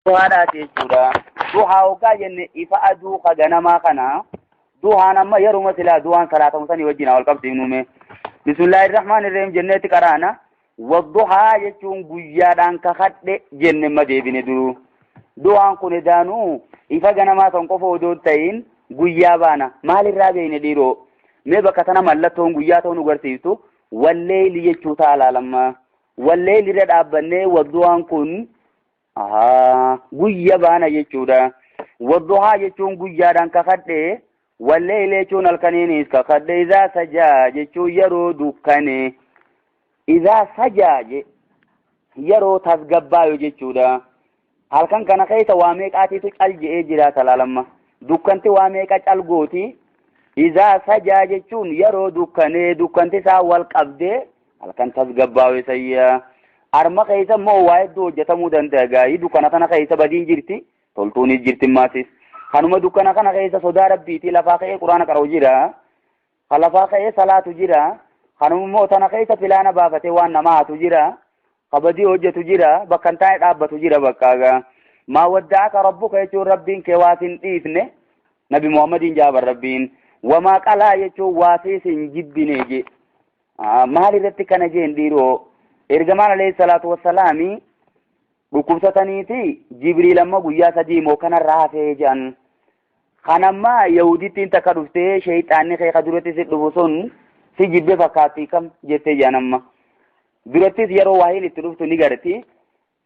duhaadhaa jechuudha. Duhaa hoggaa jenne ifa aduu ka ganamaa kana duhaan amma yeruma silaa duhaan salaatamu sanii wajjin wal qabsiifnume. Bismillahirrahmanirrahim jenneetti qaraana. Wadduhaa jechuun guyyaadhaan kakadhe jenne madeebine duru. Duhaan kun edaanuu ifa ganamaa san qofa odoo ta'in guyyaa baana. Maalirraa beeyne dhiiroo? Mee bakka tana mallattoon guyyaa ta'uu nu garsiistu walleeyli jechuu ta'a laalamma. Walleeyli irra dhaabbannee wadduhaan kun guyya baana jechuudha. Wadduhaa jechuun guyyaadhaan kakadhe, walleeyli jechuun halkaniinis kakadhe. Izaa sajaa jechuun yeroo dukkane. Izaa sajaa yeroo tasgabbaayo jechuudha. Halkan kana keessa waa meeqaatiitu cal je'ee jiraata laalamma. Dukkanti waa meeqa cal gooti. Izaa sajaa jechuun yeroo dukkane, dukkanti isaa wal qabdee halkan tasgabbaayo sayyaa. Arma keessa immoo waa hedduu hojjetamuu danda'a. Gaa'ii dukkana kana keessa badiin jirti, toltuunis jirti maasis. Kanuma dukkana kana keessa sodaa rabbiiti, lafaa ka'ee quraana qara'u jira. Kan lafaa ka'ee salaatu jira. Kanuma immoo tana keessa filaana baafatee waan nama haatu jira. Kabadii hojjetu jira. Bakka hin taa'e dhaabbatu jira bakkaagaa. Maa waddaaka rabbuka jechuun rabbiin kee waa sin dhiifne. Nabi Muhammadiin jaaban rabbiin. Wamaa qalaa jechuun waa sin jibbine je. Maal irratti kana jeen dhiiroo? Ergamaan alayhi salaatu wassalaami dhukkubsataniiti Jibriil amma guyyaa 3 moo kanarraa hafee jedhan. Kanammaa Yahudittiin takka dhuftee shayxaanni keeka duratti si dhufu sun si jibbe fakkaatti kam jettee jedhan amma. Durattis yeroo waahiin itti dhuftu ni garti.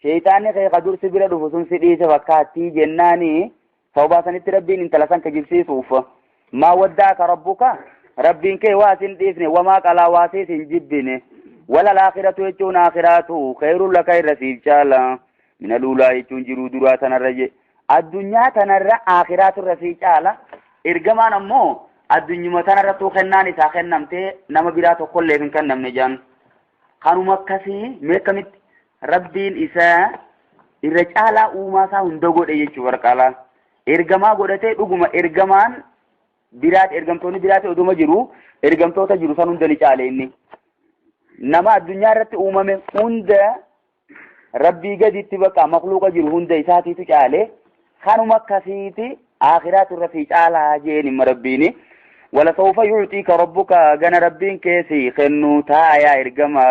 Shayxaanni keeka dur si bira dhufu sun si dhiise fakkaatti jennaani sababaa sanitti rabbiin intala san kijibsiisuuf. Maa waddaaka rabbuka rabbiin kee waa sin dhiifne wamaa qalaa waa sin jibbine. ولا الآخرة يجون آخراته خير لك الرسيل شالا من الأولى يجون جرو دراتنا الرجي الدنيا تنرى آخرات الرسيل شالا إرجمان أمو الدنيا تنرى توخناني ساخن نمتي نما براتو كل لكن كان نمنجان خانو مكسي ميكمت ربين إساء الرجالة أوماسا هندوغو يجو ورقالا إرجما قدته أقوم إرجمان برات إرجمتوني برات أدوما جرو إرجمتوتا جرو سانون دلي شالي إني nama addunyaa irratti uumame hunda rabbii gaditti bakka makluuqa jiru hunda isaatiitu caale kanuma akkasiiti akhiraatu irratti caalaa jeen imma rabbiini wala sawfa yu'tika rabbuka gana rabbiin keesi kennu taayaa ergama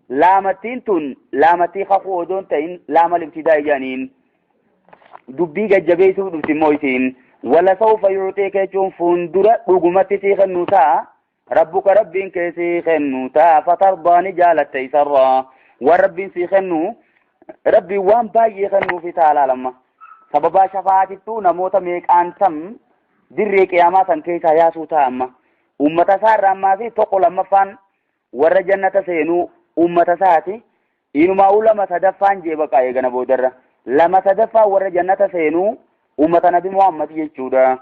laamattiin tun laamattii khafuu odoon ta'in laama libtidaa ijaniin dubbii gajjabeessuuf dhufti immoo isiin wala sawfa yu'tika jechuun fuundura dhugumatti sii kennu ta'a ربك ربين كيسي خنو تا فترضاني جالت تيسرا وربين سي خنو ربي وان باي خنو في تعالى لما سببا شفاعتتو نموت ميك انتم دري قيامات كيسا ياسو تاما امتا سار اما في تقل اما فان ور جنة سينو امتا ساتي انما علماء صدفان جيبكا يغنى بودر لما صدفا ور جنة سينو امتا نبي محمد يجودا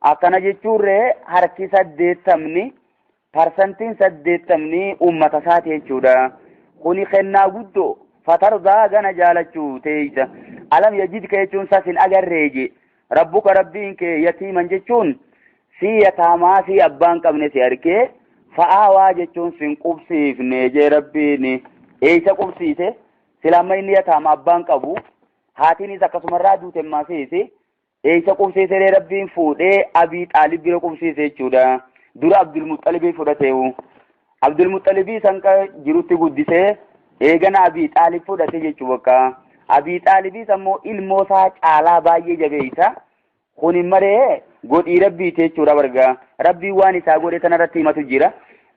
اكنا جيچوري حركي سديتمني percentiin 80 ummata saati jechuudha. Kuni kennaa guddoo fatardaa gana jaalachuu teeysa. Alam yajidka jechuun sasin agarreeje. Rabbuka rabbiin kee yatiiman jechuun si yataamaa si abbaan qabne si arkee fa'aawaa jechuun sin qubsiifne jee rabbiin eeysa qubsiise silamma inni yataama abbaan qabu haatiinis akkasumarraa duute maasiisi eeysa qubsiise rabbiin fuudhee Abii Xaalib bira qubsiise jechuudha. dura Abdul Muttalib fudhateewu Abdul Muttalib sanka jirutti guddisee eegana Abii Xaalib fudhate jechuu bakka Abii Xaalib sammoo ilmoo isaa caalaa baay'ee jabeeysa kuni maree godhii rabbii jechuudha barga rabbii waan isaa godhe tanarratti himatu jira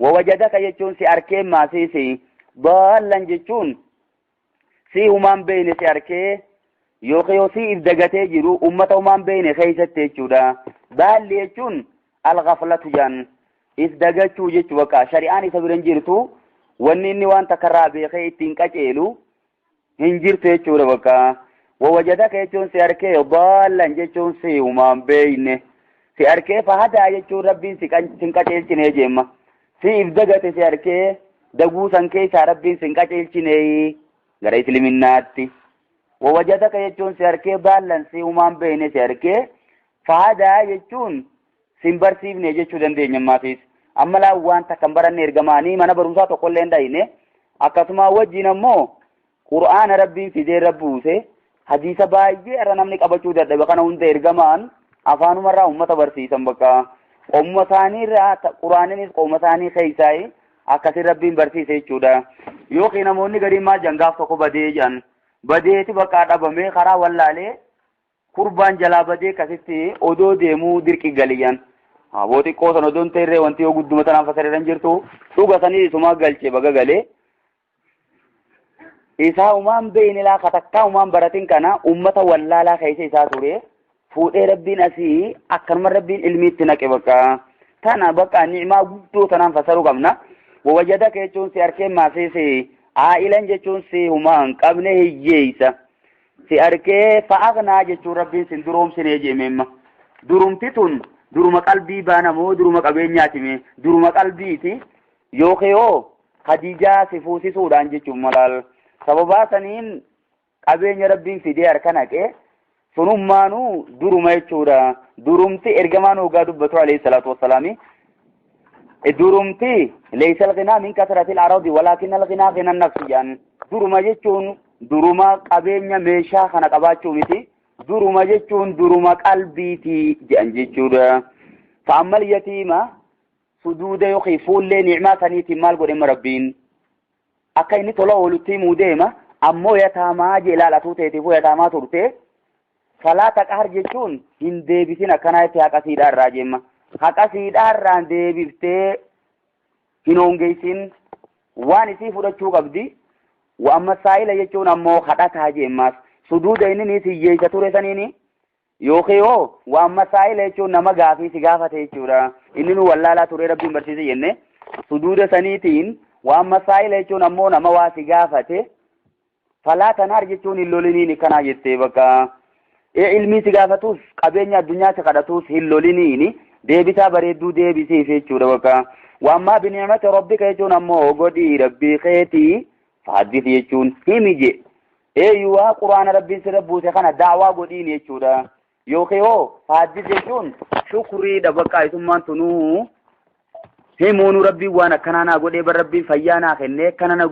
wawajadaka jechuun si arkee maasiisi ballan jechuun si humaan beeyne si arkee yookiin si ibdagatee jiru ummata humaan beeyne keessatti jechuudha baalli jechuun الغفلة جان إسدقتشو جتشو وكا شريعاني سبرن جيرتو ونيني وان تكرا بيخي تنكاچيلو هنجيرتو جتشو وكا ووجدك جتشون سياركي ضالا جتشون سيومان بيني سياركي فهدا جتشو ربين سنكاچيل چنه جيما سي إفدقت سياركي دقو سنكي ساربين سنكاچيل چنه غريت لمناتي ووجدك جتشون سياركي ضالا سيومان بيني سياركي فهدا جتشون simbarsiifne jechuu dandeenya maatis amma laa wanta kan baranne ergamaanii mana barumsaa tokkollee hin dhayne akkasuma wajjin ammoo qur'aana rabbiin fidee rabbuuse hadisa baay'ee irra namni qabachuu dadhabe kana hunda ergamaan afaanumarraa ummata barsiisan bakka qooma isaaniirraa quraaninis qooma isaanii keessaa akkasin rabbiin barsiise jechuudha. Yookiin namoonni gadiin maal jangaaf tokko badee jedhan badeeti bakka dhabamee karaa wallaalee kurbaan jalaa badee akkasitti odoo deemuu dirqi galiyan. Aboo xiqqoo san odoon ta'erree wanti yoo gudduma tanaan fasareeran jirtu dhuga sanii isuma galchee baga galee. Isaa umaan beeynilaa katakkaa umaan baratin kana ummata wallaalaa keessa isaa ture fuudhee rabbiin asii akkanuma rabbiin ilmiitti naqe bakka tana bakka ni'imaa guddoo tanaan fasaruu qabna. Wajjada jechuun si arkeen maasee aa'ilan jechuun si humaan qabne hiyyeessa si arkee fa'aqnaa jechuun rabbiin sin duroomsinee jeememma durumti tun duruma qalbii baanamoo duruma qabeenyaatime duruma qalbiiti yookiyoo Khadijaa si fuusisuudhaan jechuun malaal sababaa saniin qabeenya rabbiin fidee harka naqee sunummaanuu duruma jechuudha. Durumti ergamaan hoggaa dubbatu alayhi salaatu wassalaami durumti laysa al-ghinaa min kasratil aradi walaakin al-ghinaa ghina nafsi jedhan duruma jechuun duruma qabeenya meeshaa kana qabaachuu miti duruma jechuun duruma qalbiiti jedhan jechuudha. Fa'ammal yatiima suduuda yookiin fuullee ni'maa saniitiin maal godhema rabbiin akka inni tola oolutti himuu deema ammoo yataamaa jee ilaalatuu ta'eetiifuu yataamaa turte salaata qahar jechuun hin deebisin akkanaa itti haqasiidhaa irraa jemma. Haqasiidhaa irraan deebiftee hin hongeessin waan isii fudhachuu qabdi. Amma saayila jechuun ammoo kadhataa jemmaas suduuda inni ni hiyyeessa ture saniini yookiin amma saayila jechuun nama gaafii si gaafate jechuudha. Inni nu wallaalaa ture rabbiin barsiise jenne suduuda saniitiin amma saayila jechuun ammoo nama waa si gaafate falaa tanaar jechuun hin loliniin kanaa jettee bakka ilmii si gaafatus qabeenya addunyaa si kadhatus hin loliniin deebisaa bareedduu deebisiif jechuudha bakka waammaa bini'amati rabbika jechuun ammoo godhii rabbii keetii faaddis jechuun himi je eeyyuwaa quraana rabbiin sirra buuse kana daawaa godhiin jechuudha yookiin faaddis jechuun shukriidha bakka isummaan tunuu himuunu rabbiin waan akkanaa naa godhee bar rabbiin fayyaa naa kennee kana na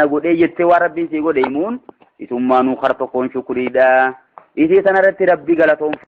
godhee jettee waan rabbiin sii godhe himuun isummaanuu kar tokkoon shukriidha isii sanarratti rabbii galatoomfa.